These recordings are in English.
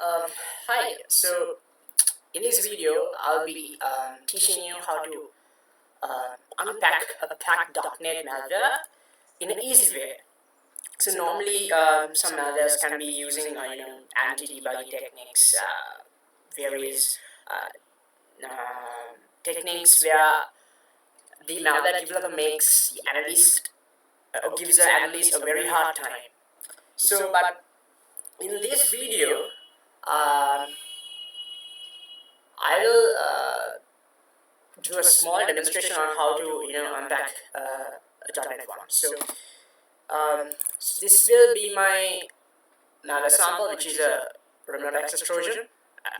Um, Hi. So in this video, I'll be teaching you how to unpack a pack.NET malware in an easy way. So normally, some malwares can be using anti-debugging techniques, various techniques where the malware developer makes the analyst or gives the analyst a very hard time. So, but in this video, I will do a small demonstration on how to unpack a .NET one. So this will be my malware sample, which is a remote access Trojan,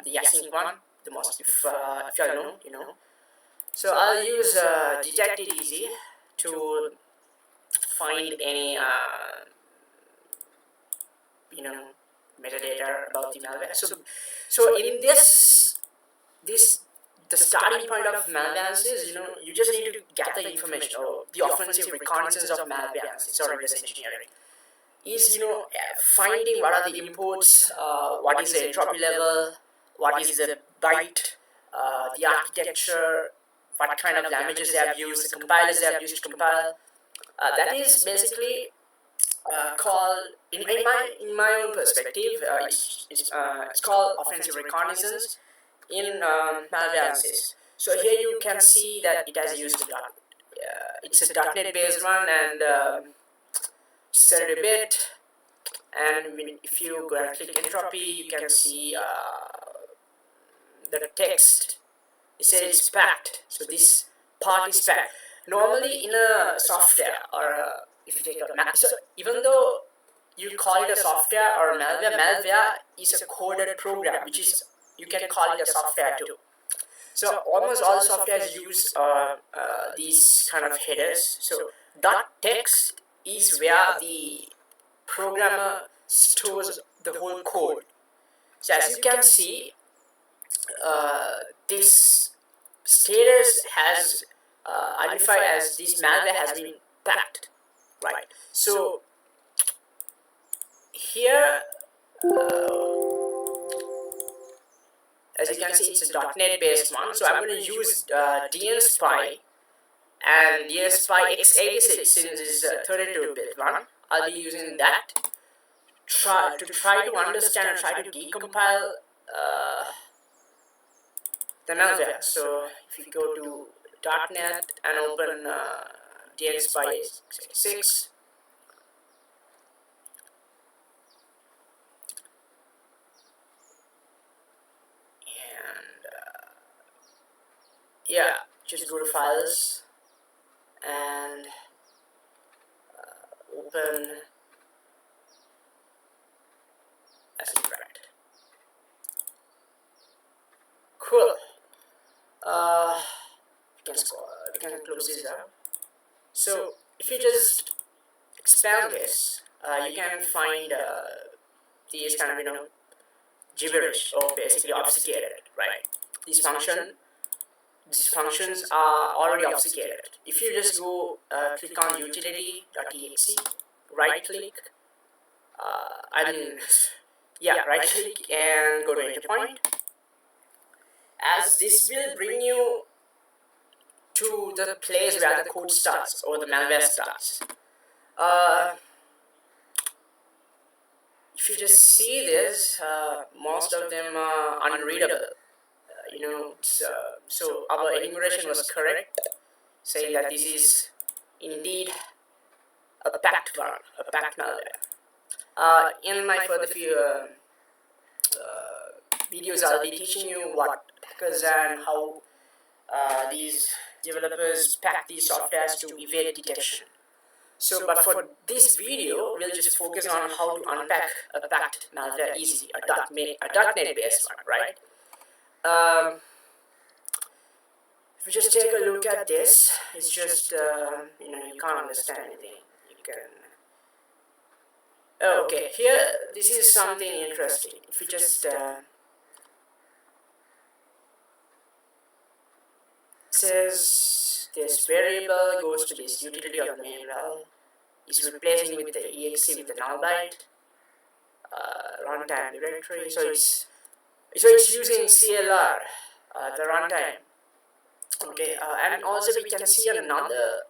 the async one, the most if y'all know, So I'll use detect it easy to find any metadata about the malware. So in this the starting point of malware is, you just need to gather information, or the offensive reconnaissance of malware or reverse engineering is, finding what are the imports, what is the entropy level, what is the byte, the architecture, what kind of languages they have used, the compilers they have used to compile. That is basically called, in my own perspective, it's called offensive reconnaissance in malware analysis. So here you can see that it has used it's a .NET based one, and set it a bit, and if you go and click entropy, you can see the text. It says it's packed, so this part is packed. Normally in a software, or if you take a so even though you call it a software or malware is a coded program, which is, you can call it a software too. So almost all softwares use these kind of headers. So .text is where the programmer stores the whole code. So as you can see, this status has identified as this malware has been packed, right? So here, as you can see, it's a .NET based one. So I'm going to use DnSpy and DnSpy x86, since it's a 32-bit one. I'll be using that to try to understand and try to decompile the malware. So if you go to .NET and open DnSpy x86, yeah, just go to files and open extract. Cool. We can close this down. So if you just expand this, you can find these kind of gibberish, or basically obfuscated, right? These functions are already obfuscated. If you just go click on utility.exe, right click, right click and go to enter point, as this will bring you to the place where the code starts, or the malware starts. If you just see this, most of them are unreadable. So our enumeration was correct, saying that this is indeed a packed one, a packed malware. In my further few videos, I'll be teaching you what packers are and how these developers pack these softwares to evade detection. So, but for this video, we'll just focus on how to unpack a packed malware easily, a .NET based one, right? If you just take a look at this, it's just, you can't understand anything. You can... Oh, okay, here, this is something interesting. If you just... says this variable goes to this utility of the main val, is replacing with the exe with the null byte, run runtime directory. So it's using CLR, the runtime. Okay, and also we can see another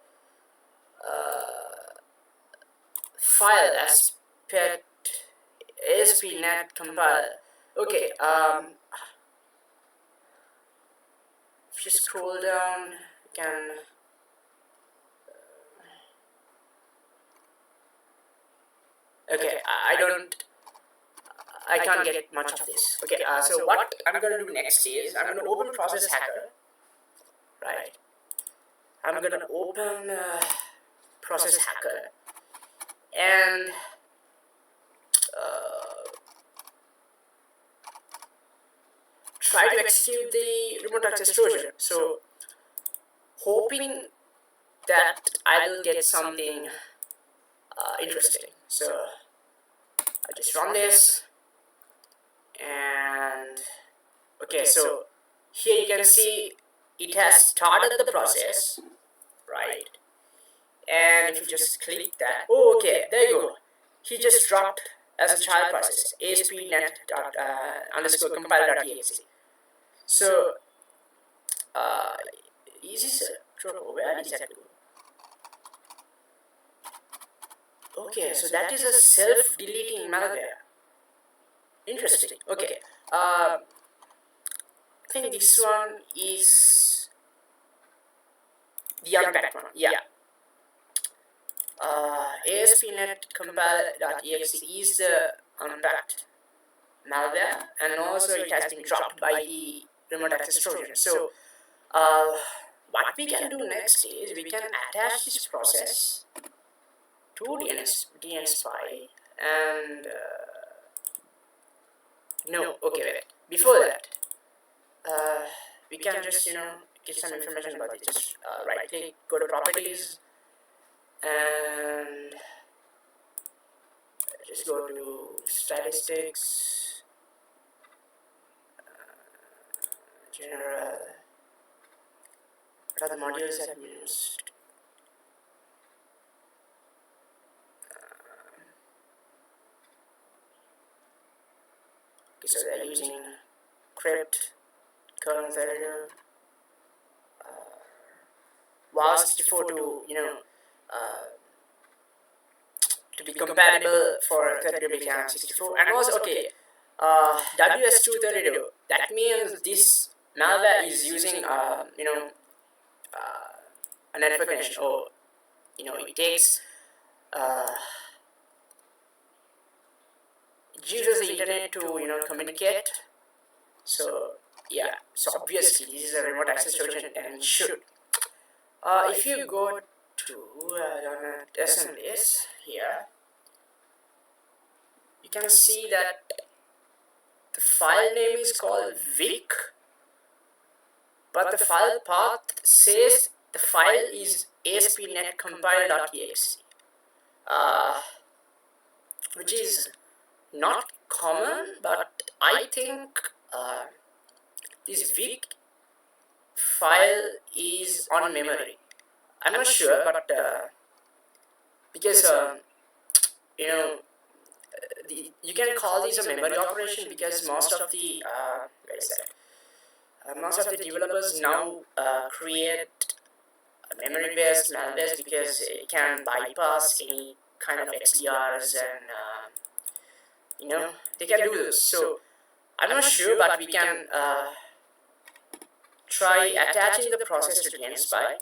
file as pet ASP.NET compiler. Okay, if you scroll down, you can okay, I can't get much of this. Okay, so what I'm going to do next is I'm going to open ProcessHacker, right? I'm going to open ProcessHacker and try to execute the remote access Trojan. So, hoping that I will get something interesting. So, I just run this, and okay, so here you can see it has started the process, right? And if you just click that, oh, okay, there you go. He just dropped as a child process ASP.NET underscore compile.exe. So, is this where is that go? Okay, so that is a self-deleting malware. Interesting. Okay, I think this one is the unpacked one. Yeah. ASP.NET compile.exe is the unpacked malware, and also it has been dropped by the remote access Trojan. So, what we can do next is we can attach this process to DnSpy and no, okay, wait. Before that, we can just get some information about it. Just right click, go to properties, and just go to statistics, general. What are the modules that we used? Okay, so they're using crypt, kernel editor, WAS64 to be compatible for 32-bit RAM 64, and also okay, WS232. That means this malware is using a network connection, or it takes it uses the internet to communicate. So yeah, so obviously this is a remote access Trojan, and it should. If you go to assemblies here, you can see that the file name is called Vic, but the file path says the file is ASP.NET compile.exe, which is not common, but I think this Vic file is on memory. I'm not sure, but because you can call these a memory operation, because most of the most of the developers now create memory-based malwares because it can bypass any kind of XDRs, and they can do this. So I'm not sure, but we can try attaching the process to DnSpy,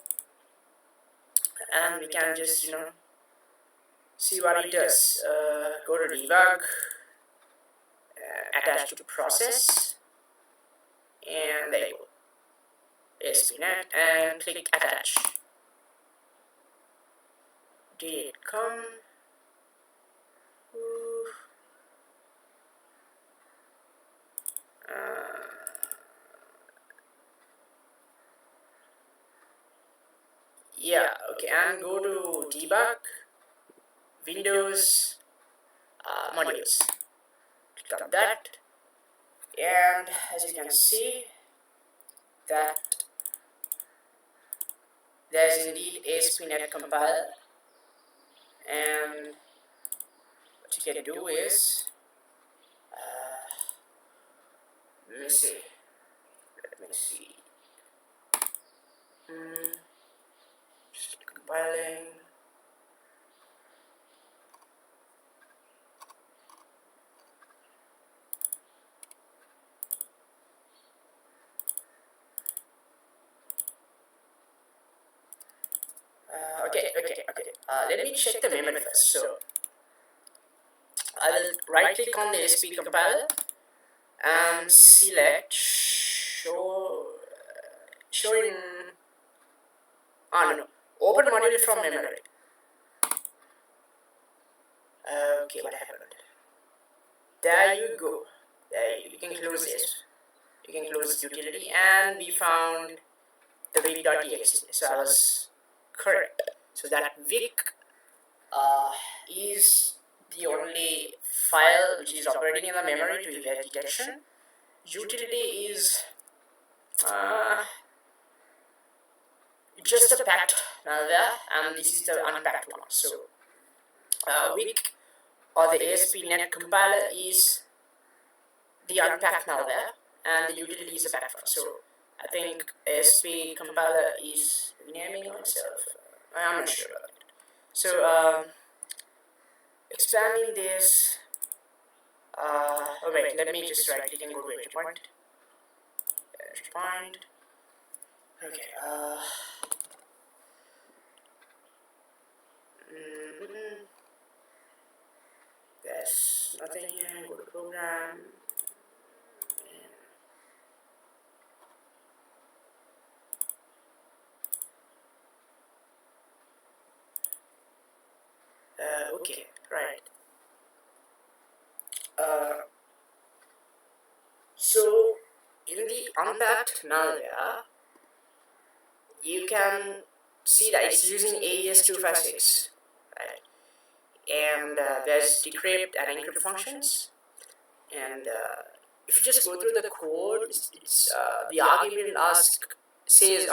and we can just see what it does. Go to debug, attach to process, and there you go, ASP.NET, and click attach. Did it come? Yeah, okay, and go to debug, Windows, modules. Click on that, and as you can see that there is indeed ASP.NET compiler, and what you can do is Let me see. Just compiling. Okay. Let me check the memory first. So I will right click on the ASP compiler and select show in no, open module from memory. Okay, what happened? There you go. You can close this. You can close utility, and we found the vic.txt. So I was correct. So that vic is the only file which is operating in the memory to evade detection. Utility is just a packed malware, and this is the unpacked one. So vic or the ASP NET compiler is the unpacked malware, and the utility is a packed one. So I think ASP compiler is renaming itself. I'm not sure about it. So expanding this. Oh wait, let me just right click and go to entry point. Entry point. Okay. There's nothing here. Go to program. Okay, right. So in the unpacked malware, you can see that it's using AES256, right? And there's decrypt and encrypt functions. And if you just go through the code, it's the argument says,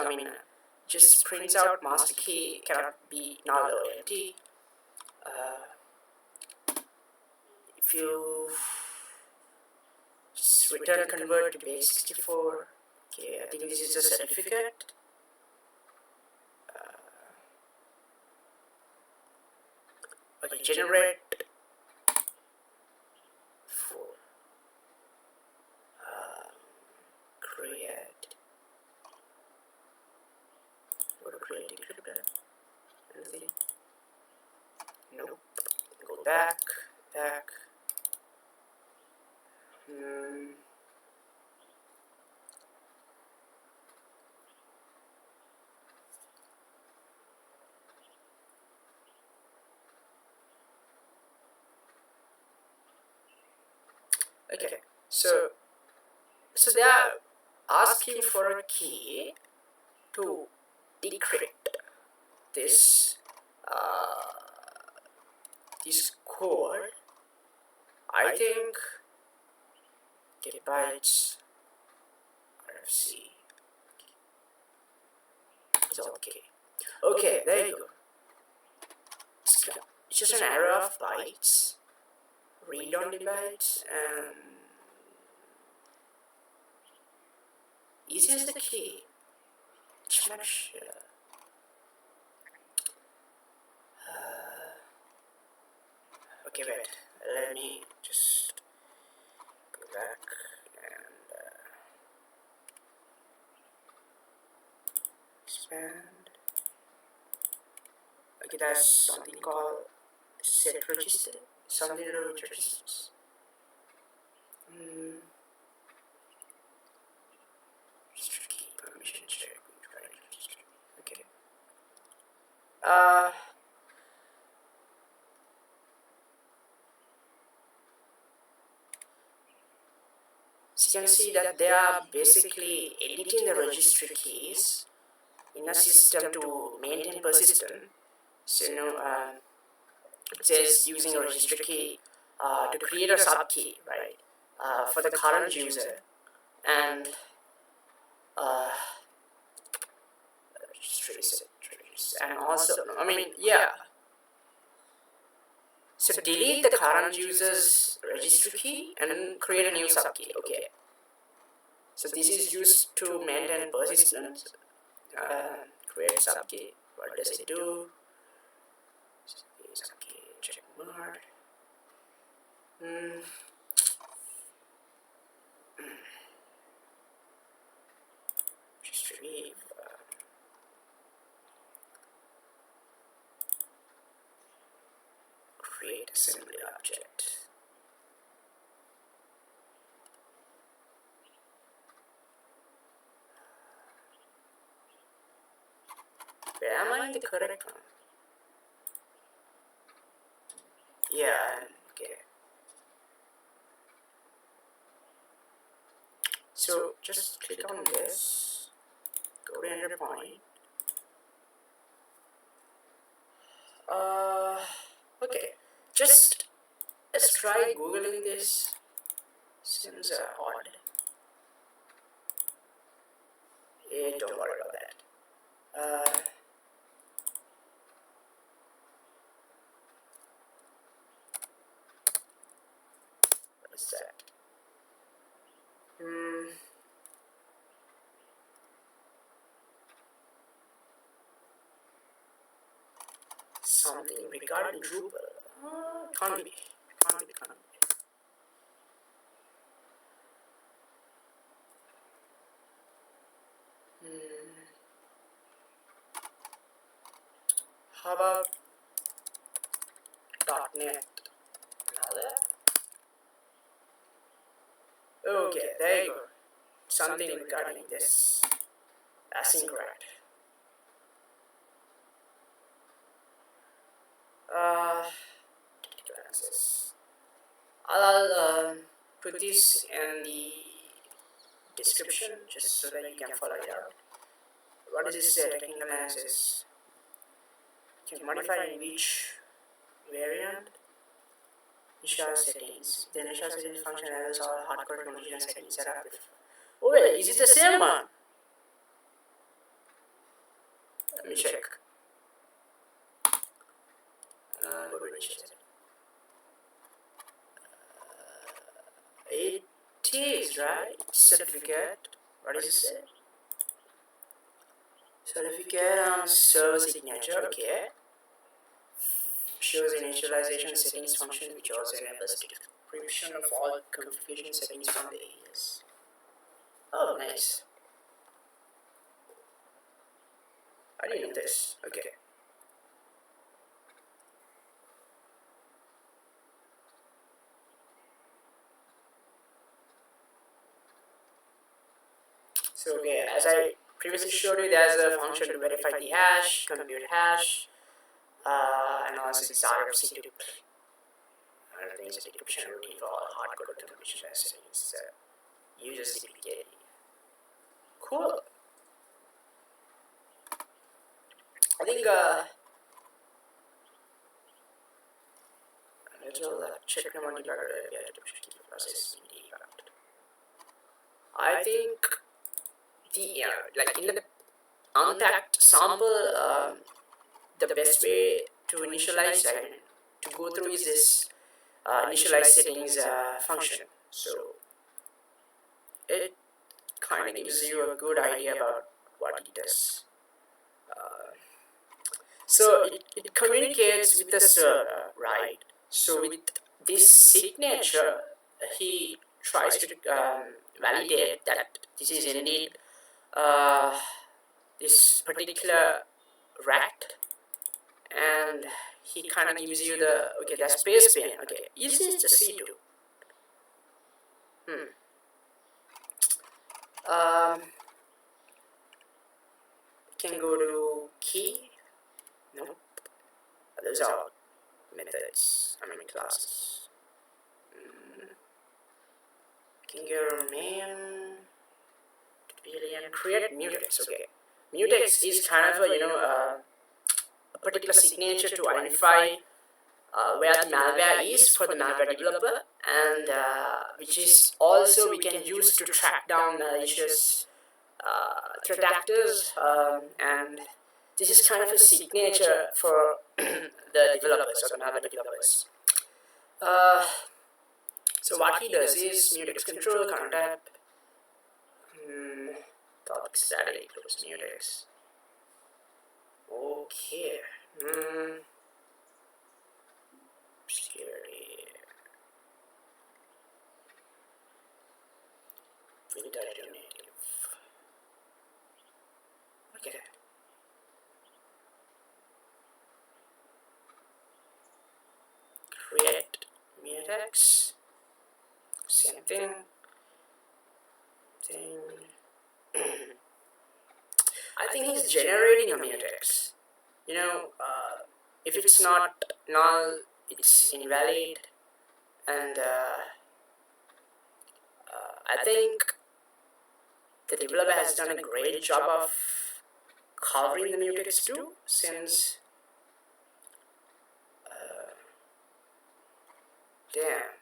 just prints out master key cannot be null or empty. If you just return convert to base64, okay, I think this is a certificate. Okay, generate for create. Go to create decryptor. Anything? Nope. Go back. Okay, so they are asking for a key to decrypt this code. I think bytes RFC is okay. Okay, there you go. It's just an array of bytes. Read only bytes, and is this the key? I'm not sure. Okay, wait. Let me just go back and expand. Okay, there's something called set register. Something to do with registers. Register key permission check. Okay. So you can see that they are basically editing the registry keys in a system to maintain persistence. So it says using a registry key to create a subkey, right, for the current user, and and also, so delete the current user's registry key and create a new subkey. Okay. So this is used to maintain persistence. Create subkey. What does it do? Subkey check mark. Just retrieve. Create assembly object. Where am I in the correct one? Yeah, okay. So just click on this, go to enter point. Okay, just let's try googling this. Seems odd. Yeah, don't worry about that. What is that? Something regarding Drupal. Can't be. How about .NET Malware? Okay, there you go. Something regarding this. That's incorrect. I'll put this in the description just so that you can follow it out. What does it say? Technical analysis. You can modify in which variant. Initial settings. The initial settings function errors or hardcode condition settings set up. Oh wait, is it the same one? Let me check. Go to initial settings. It is right. Certificate. What does it say? Certificate on server signature. Okay. Shows initialization settings function, which also enables decryption of all configuration settings from the AES. Oh, nice. I didn't know this. Okay. So, okay, as I previously showed you, there's a function to verify the hash, compute hash, and also this RFC to another thing is a decryption routine for all hardcode configuration settings. Uses CPK. Cool. I think check on debugger to process debugged. I think the like in the unpacked sample, the best way to initialize to go through is this initialize settings function. So it kind of gives you a good idea about what it does. So it communicates with the server, right? So with this signature, he tries to validate that this is indeed this particular rat, and he kind of gives you the the space pane. Okay, is this the C2? Can go to key. Nope. Those are methods. I mean classes. Can go to main. And create mutex. Okay, mutex is kind of a particular signature to identify where the malware is for the malware developer, and which is also we can use to track down malicious threat actors, and this is kind of a signature for the developers or the malware developers. So what he does is mutex control contact Topic static plus mutex. Okay. Security. Filter to native. Okay. Create mutex. Same thing. I think he's generating a mutex. You know, if it's not null, it's invalid, and I think the developer has done a great job of covering the mutex too, since damn.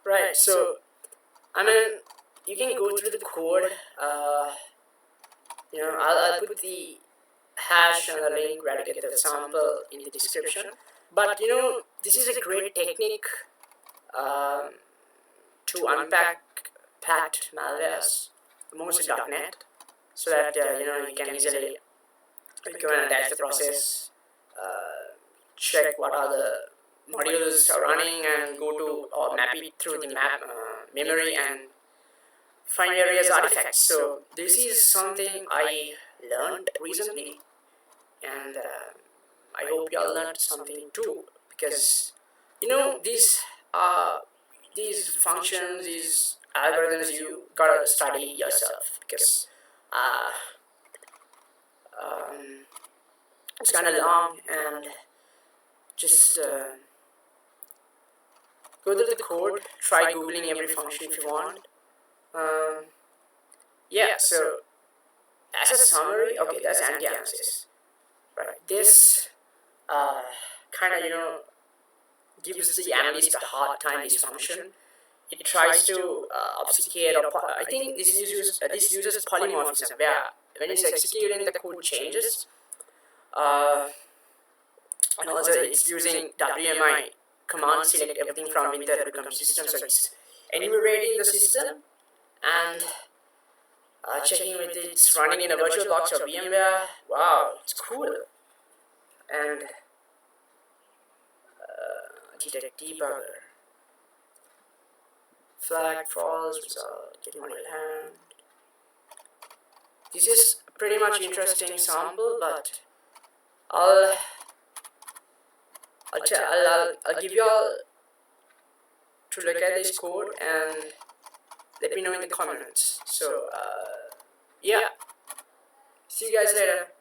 Right, so I mean, you can go through the code. You know, I'll put the hash and the link where to get the sample in the description. But you know, this is a great technique to unpack packed malwares, mostly .NET, so that you know, you can easily go and attach the process, check what are the modules are running, and go to or map it through the memory and find various artifacts. So this is something I learned recently, and I hope you all learned something too, because you know, these functions, these algorithms, you gotta study yourself, because it's kind of long, and just go through the code, try googling every function if you want. Yeah, so as a summary, okay, that's anti-analysis, right? This kind of, you know, gives the analyst a hard time, this function. It tries to obfuscate, or I think this uses polymorphism, where when it's executing, the code changes, and also it's using WMI command select everything from within the become system, so it's enumerating the system and checking with it's running in a virtual box or VMware. Wow, it's cool. And detect debugger, flag false result, get manual hand. This is pretty much interesting sample, but I'll give you all to look at this code and let me know in the comments. So yeah, see you guys later.